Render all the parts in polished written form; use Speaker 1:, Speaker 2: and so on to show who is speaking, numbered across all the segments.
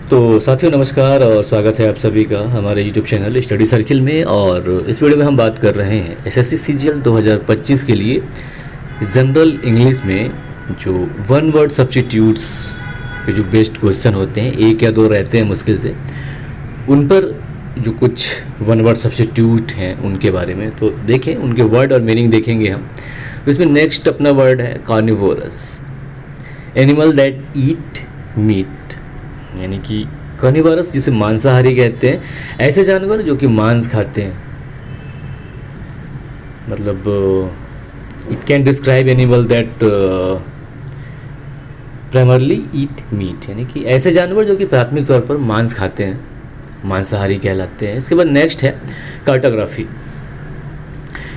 Speaker 1: तो साथियों नमस्कार और स्वागत है आप सभी का हमारे यूट्यूब चैनल स्टडी सर्किल में। और इस वीडियो में हम बात कर रहे हैं एसएससी सीजीएल 2025 के लिए जनरल इंग्लिश में जो वन वर्ड सब्स्टिट्यूट्स पे जो बेस्ड क्वेश्चन होते हैं, एक या दो रहते हैं मुश्किल से, उन पर जो कुछ वन वर्ड सब्स्टिट्यूट हैं उनके बारे में तो देखें, उनके वर्ड और मीनिंग देखेंगे हम। तो इसमें नेक्स्ट अपना वर्ड है carnivorous, animal that eat meat, यानी कि कार्निवोरस जिसे मांसाहारी कहते हैं, ऐसे जानवर जो कि मांस खाते हैं। मतलब it can describe animal that primarily eat meat, यानी कि ऐसे जानवर जो कि प्राथमिक तौर पर मांस खाते हैं, मांसाहारी कहलाते हैं। इसके बाद नेक्स्ट है कार्टोग्राफी।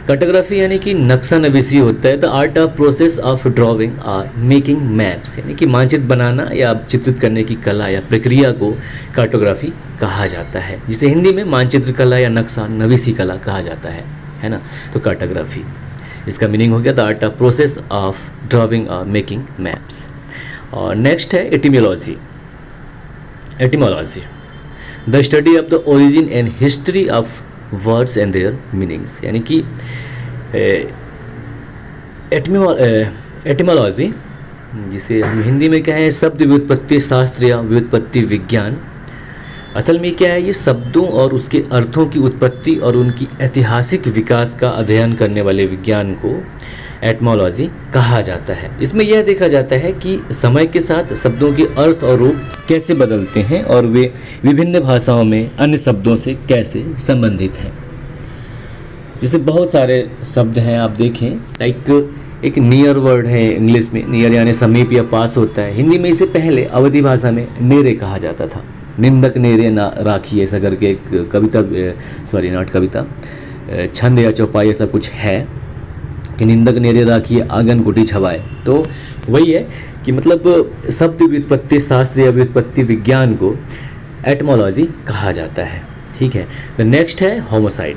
Speaker 1: कार्टोग्राफी यानी कि नक्शा नवीसी होता है, the art of process of drawing और मेकिंग मैप्स, यानी कि मानचित्र बनाना या चित्रित करने की कला या प्रक्रिया को कार्टोग्राफी कहा जाता है, जिसे हिंदी में मानचित्र कला या नक्शा नवीसी कला कहा जाता है ना। तो कार्टोग्राफी, इसका मीनिंग हो गया the art of process of drawing और मेकिंग मैप्स। और नेक्स्ट है etymology. Etymology, the study of the origin and history of words and there meanings, यानी कि एटिमोलॉजी जिसे हम हिंदी में क्या है, शब्द व्युत्पत्ति शास्त्र या व्युत्पत्ति विज्ञान। असल में क्या है, ये शब्दों और उसके अर्थों की उत्पत्ति और उनकी ऐतिहासिक विकास का अध्ययन करने वाले विज्ञान को एटमोलॉजी कहा जाता है। इसमें यह देखा जाता है कि समय के साथ शब्दों के अर्थ और रूप कैसे बदलते हैं और वे विभिन्न भाषाओं में अन्य शब्दों से कैसे संबंधित हैं। जैसे बहुत सारे शब्द हैं, आप देखें, लाइक एक नियर वर्ड है इंग्लिश में, नियर यानी समीप या पास होता है। हिंदी में इसे पहले अवधी भाषा में नेरे कहा जाता था, निंदक नेरे ना राखी, ऐसा करके एक कविता, सॉरी नॉट कविता, छंद या चौपाई ऐसा कुछ है कि निंदक नेरे राखिए आंगन कुटी छवाए। तो वही है कि मतलब शब्द व्युत्पत्ति शास्त्र या व्युत्पत्ति विज्ञान को एटमोलॉजी कहा जाता है। ठीक है। द नेक्स्ट है होमोसाइड।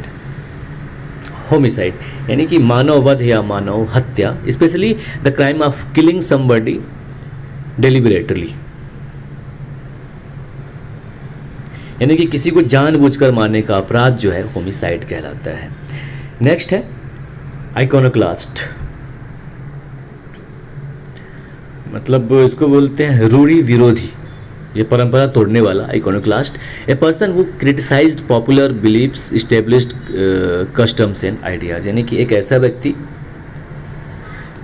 Speaker 1: होमिसाइड यानी कि मानव वध या मानव हत्या, specially the crime of killing somebody deliberately, यानी कि किसी को जानबूझकर मारने का अपराध जो है होमिसाइड कहलाता है। नेक्स्ट है आइकोनोक्लास्ट, मतलब इसको बोलते हैं रूढ़ि विरोधी, ये परंपरा तोड़ने वाला आइकोनोक्लास्ट। ए पर्सन वो criticised popular beliefs, established customs and ideas, यानी कि एक ऐसा व्यक्ति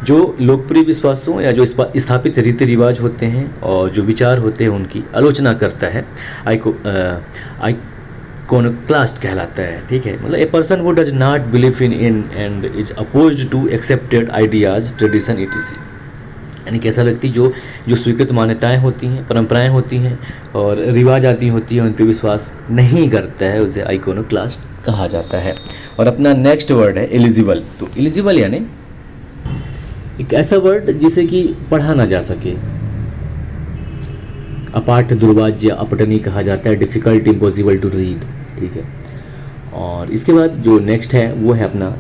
Speaker 1: जो लोकप्रिय विश्वासों या जो स्थापित रीति रिवाज होते हैं और जो विचार होते हैं उनकी आलोचना करता है, आइकोनोक्लास्ट कहलाता है। ठीक है। मतलब ए पर्सन वो does not believe in and is opposed to accepted ideas, tradition etc, यानी कि ऐसा व्यक्ति जो स्वीकृत मान्यताएं होती हैं, परंपराएं होती हैं और रिवाज आती होती हैं, उन पर विश्वास नहीं करता है, उसे आइकोनोक्लास्ट कहा जाता है। और अपना नेक्स्ट वर्ड है एलिजिबल। तो एलिजिबल यानी एक ऐसा वर्ड जिसे कि पढ़ा ना जा सके, अपाठ्य, दुर्वाज्य, अपठनीय कहा जाता है, डिफ़िकल्ट, इम्पॉसिबल टू रीड। ठीक है। और इसके बाद जो नेक्स्ट है वो है अपना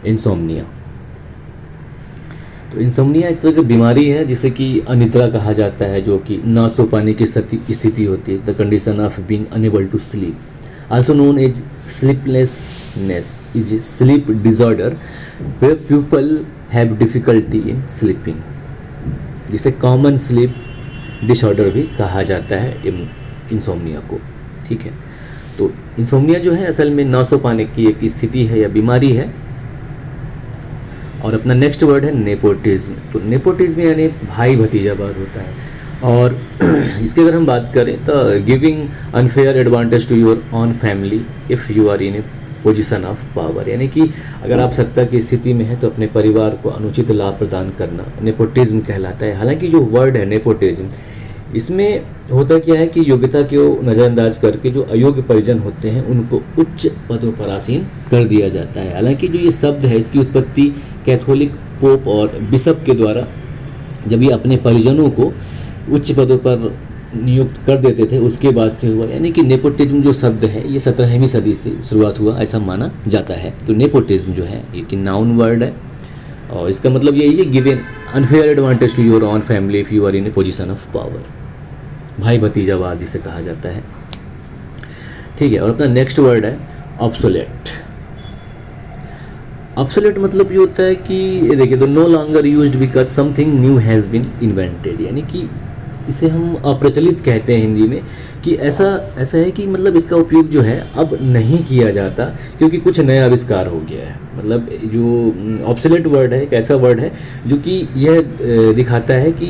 Speaker 1: इंसोम्निया। तो इंसोम्निया एक तरह की बीमारी है जिसे कि अनिद्रा कहा जाता है, जो कि ना सो पाने की स्थिति होती है, the condition of being unable to sleep, also known as sleeplessness, is a sleep disorder where people have difficulty in sleeping, जिसे कॉमन स्लीप डिसऑर्डर भी कहा जाता है इंसोम्निया को। ठीक है। तो इंसोम्निया जो है असल में ना सो पाने की एक स्थिति है या बीमारी है। और अपना नेक्स्ट वर्ड है नेपोटिज्म। तो नेपोटिज्म यानी भाई भतीजावाद होता है। और इसकी अगर हम बात करें तो giving unfair advantage to your own family if you are in a position of power, यानी कि अगर आप सत्ता की स्थिति में हैं तो अपने परिवार को अनुचित लाभ प्रदान करना नेपोटिज्म कहलाता है। हालांकि जो वर्ड है नेपोटिज्म, इसमें होता क्या है कि योग्यता को नज़रअंदाज करके जो अयोग्य परिजन होते हैं उनको उच्च पदों पर आसीन कर दिया जाता है। हालांकि जो ये शब्द है इसकी उत्पत्ति कैथोलिक पोप और बिशप के द्वारा जब ये अपने परिजनों को उच्च पदों पर नियुक्त कर देते थे उसके बाद से हुआ, यानी कि नेपोटिज्म जो शब्द है ये 17वीं सदी से शुरुआत हुआ ऐसा माना जाता है। तो नेपोटिज्म जो है ये कि नाउन वर्ड है और इसका मतलब यही है give an unfair advantage to your own family if you are in a position of power. भाई भतीजावाद जिसे कहा जाता है, ठीक है। और अपना नेक्स्ट वर्ड है ऑब्सोलेट। ऑब्सोलेट मतलब ये होता है कि देखिए, तो no longer used because something new has been invented, यानी कि इसे हम अप्रचलित कहते हैं हिंदी में, कि ऐसा है कि मतलब इसका उपयोग जो है अब नहीं किया जाता क्योंकि कुछ नया आविष्कार हो गया है। मतलब जो ऑब्सोलेट वर्ड है एक ऐसा वर्ड है जो कि यह दिखाता है कि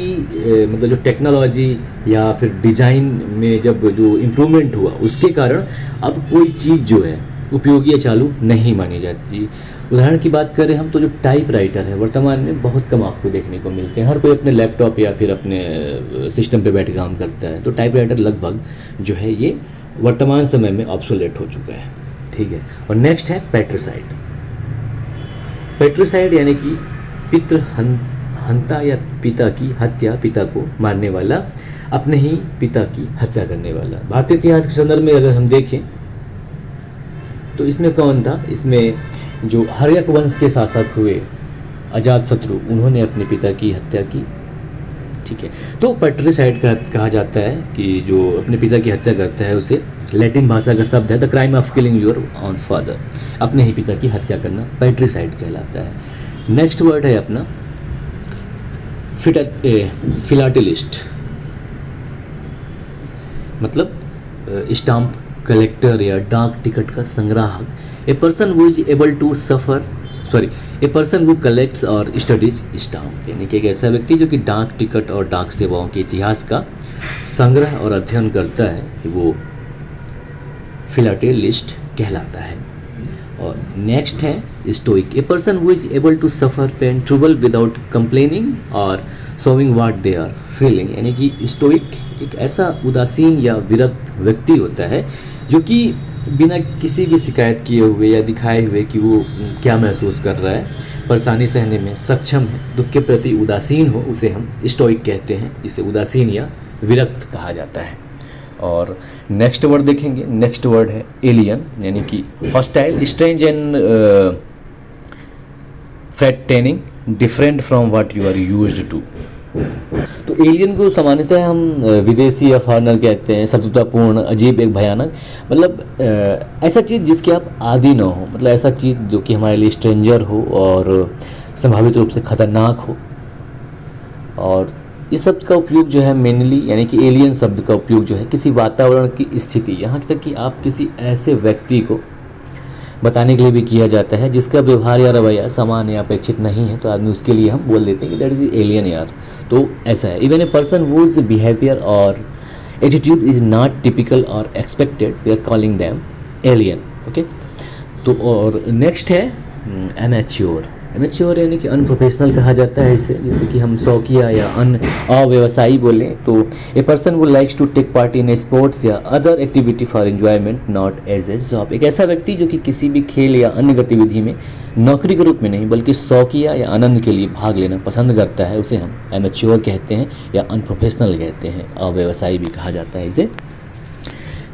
Speaker 1: मतलब जो टेक्नोलॉजी या फिर डिज़ाइन में जब जो इम्प्रूवमेंट हुआ उसके कारण अब कोई चीज़ जो है उपयोगी या चालू नहीं मानी जाती। उदाहरण की बात करें हम तो जो टाइपराइटर है वर्तमान में बहुत कम आपको देखने को मिलते हैं। हर कोई अपने लैपटॉप या फिर अपने सिस्टम पे बैठ के काम करता है, तो टाइपराइटर लगभग जो है ये वर्तमान समय में ऑब्सोलेट हो चुका है, ठीक है। और नेक्स्ट है पैट्रिसाइड। पैट्रिसाइड यानी कि पितृ हंता या पिता की हत्या, पिता को मारने वाला, अपने ही पिता की हत्या करने वाला। भारतीय इतिहास के संदर्भ में अगर हम देखें तो इसमें कौन था, इसमें जो हर्यक वंश के शासक हुए अजातशत्रु, उन्होंने अपने पिता की हत्या की, ठीक है। तो पैट्रिसाइड कहा जाता है कि जो अपने पिता की हत्या करता है उसे लैटिन भाषा का शब्द है the crime of killing your own father, अपने ही पिता की हत्या करना पैट्रिसाइड कहलाता है। नेक्स्ट वर्ड है अपना फिलाटेलिस्ट, मतलब स्टाम्प कलेक्टर या डाक टिकट का संग्राहक। A person who is able to a person who collects और स्टडीज स्टाम्प, यानी कि एक ऐसा व्यक्ति जो कि डाक टिकट और डाक सेवाओं के इतिहास का संग्रह और अध्ययन करता है, वो फिलाटेलिस्ट कहलाता है। और नेक्स्ट है stoic. A person who is able to suffer pain trouble without complaining और showing what they are feeling, यानी कि स्टोइक एक ऐसा उदासीन या विरक्त व्यक्ति होता है जो कि बिना किसी भी शिकायत किए हुए या दिखाए हुए कि वो क्या महसूस कर रहा है, परेशानी सहने में सक्षम है, दुख के प्रति उदासीन हो, उसे हम स्टोइक कहते हैं। इसे उदासीन या विरक्त कहा जाता है। और नेक्स्ट वर्ड देखेंगे, नेक्स्ट वर्ड है एलियन, यानी कि hostile, strange and threatening, different from what you are used to. तो एलियन को सामान्यतः हम विदेशी या फॉरेनर कहते हैं, शत्रुतापूर्ण, अजीब, एक भयानक, मतलब ऐसा चीज़ जिसके आप आदी ना हो, मतलब ऐसा चीज़ जो कि हमारे लिए स्ट्रेंजर हो और संभावित रूप से खतरनाक हो। और इस शब्द का उपयोग जो है मेनली, यानी कि एलियन शब्द का उपयोग जो है किसी वातावरण की स्थिति, यहाँ तक कि आप किसी ऐसे व्यक्ति को बताने के लिए भी किया जाता है जिसका व्यवहार या रवैया सामान्य या अपेक्षित नहीं है, तो आदमी उसके लिए हम बोल देते हैं कि दैट इज एलियन यार। तो ऐसा है। Even a person whose behaviour और एटीट्यूड इज नॉट टिपिकल और expected, we are calling them alien, okay. तो और नेक्स्ट है एमेच्योर। एमेच्योर यानी कि अनप्रोफेशनल कहा जाता है इसे, जैसे कि हम शौकिया या अव्यवसायी बोलें तो a person who likes to take part in a sports या other activity for enjoyment not as a job. एक ऐसा व्यक्ति जो कि किसी भी खेल या अन्य गतिविधि में नौकरी के रूप में नहीं बल्कि शौकिया या आनंद के लिए भाग लेना पसंद करता है, उसे हम एमेच्योर कहते हैं या अनप्रोफेशनल कहते हैं, अव्यवसायी भी कहा जाता है इसे।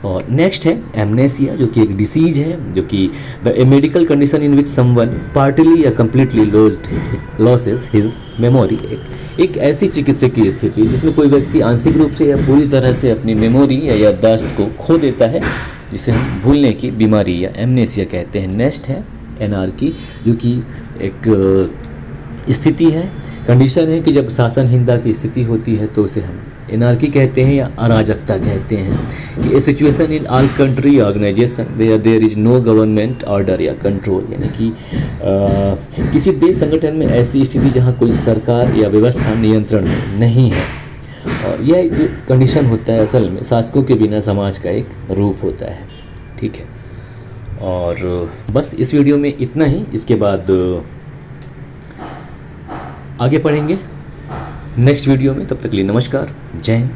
Speaker 1: और नेक्स्ट है एमनेसिया, जो कि एक डिसीज है, जो कि the medical condition in which someone partly या कम्प्लीटली लॉसेस हिज मेमोरी। एक ऐसी चिकित्सकीय स्थिति जिसमें कोई व्यक्ति आंशिक रूप से या पूरी तरह से अपनी मेमोरी या याददाश्त को खो देता है, जिसे हम भूलने की बीमारी या एमनेसिया कहते हैं। नेक्स्ट है एनार्की, जो कि एक स्थिति है, कंडीशन है कि जब शासनहीनता की स्थिति होती है तो उसे हम एनार्की कहते हैं या अराजकता कहते हैं। कि a situation in all country organisation where there is no government order या कंट्रोल, यानी कि किसी देश संगठन में ऐसी स्थिति जहां कोई सरकार या व्यवस्था नियंत्रण में नहीं है। और यह जो कंडीशन होता है असल में शासकों के बिना समाज का एक रूप होता है, ठीक है। और बस इस वीडियो में इतना ही, इसके बाद आगे पढ़ेंगे नेक्स्ट वीडियो में। तब तक के लिए नमस्कार, जय हिंद।